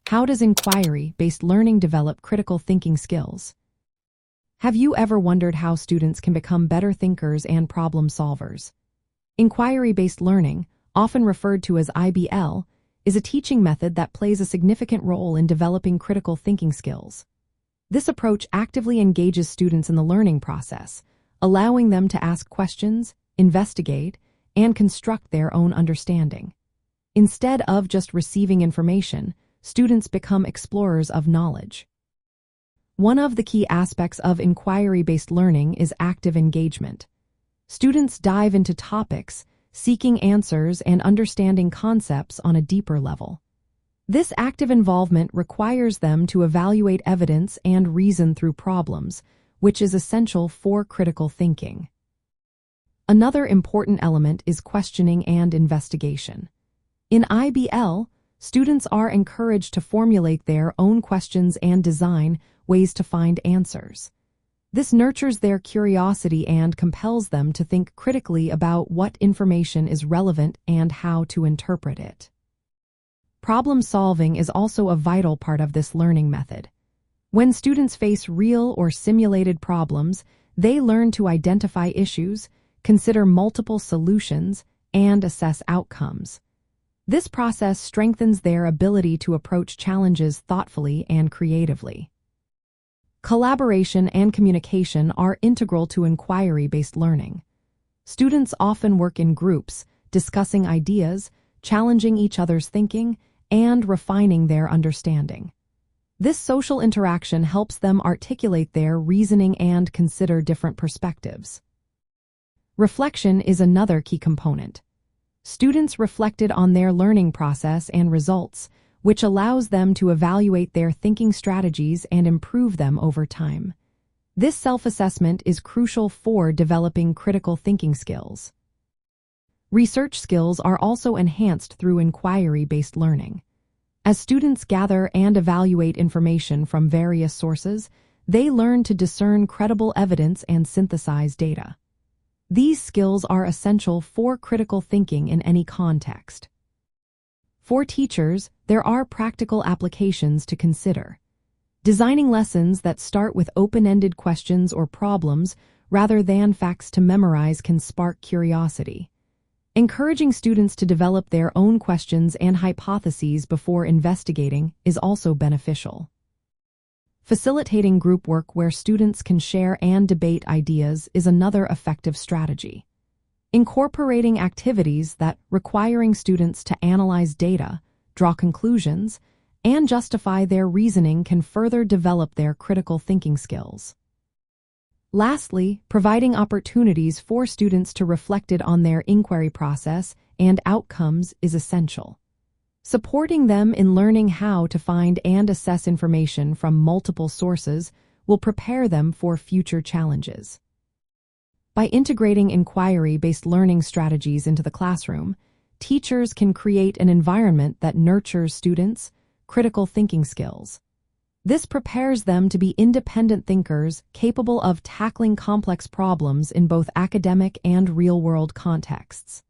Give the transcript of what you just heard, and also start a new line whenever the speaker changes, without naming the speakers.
How does inquiry-based learning develop critical thinking skills? Have you ever wondered how students can become better thinkers and problem solvers? Inquiry-based learning, often referred to as IBL, is a teaching method that plays a significant role in developing critical thinking skills. This approach actively engages students in the learning process, allowing them to ask questions, investigate, and construct their own understanding. Instead of just receiving information, students become explorers of knowledge. One of the key aspects of inquiry-based learning is active engagement. Students dive into topics, seeking answers and understanding concepts on a deeper level. This active involvement requires them to evaluate evidence and reason through problems, which is essential for critical thinking. Another important element is questioning and investigation. In IBL, students are encouraged to formulate their own questions and design ways to find answers. This nurtures their curiosity and compels them to think critically about what information is relevant and how to interpret it. Problem solving is also a vital part of this learning method. When students face real or simulated problems, they learn to identify issues, consider multiple solutions, and assess outcomes. This process strengthens their ability to approach challenges thoughtfully and creatively. Collaboration and communication are integral to inquiry-based learning. Students often work in groups, discussing ideas, challenging each other's thinking, and refining their understanding. This social interaction helps them articulate their reasoning and consider different perspectives. Reflection is another key component. Students reflected on their learning process and results, which allows them to evaluate their thinking strategies and improve them over time. This self-assessment is crucial for developing critical thinking skills. Research skills are also enhanced through inquiry-based learning. As students gather and evaluate information from various sources, they learn to discern credible evidence and synthesize data. These skills are essential for critical thinking in any context. For teachers, there are practical applications to consider. Designing lessons that start with open-ended questions or problems rather than facts to memorize can spark curiosity. Encouraging students to develop their own questions and hypotheses before investigating is also beneficial. Facilitating group work where students can share and debate ideas is another effective strategy. Incorporating activities that requiring students to analyze data, draw conclusions, and justify their reasoning can further develop their critical thinking skills. Lastly, providing opportunities for students to reflect on their inquiry process and outcomes is essential. Supporting them in learning how to find and assess information from multiple sources will prepare them for future challenges. By integrating inquiry-based learning strategies into the classroom, teachers can create an environment that nurtures students' critical thinking skills. This prepares them to be independent thinkers capable of tackling complex problems in both academic and real-world contexts.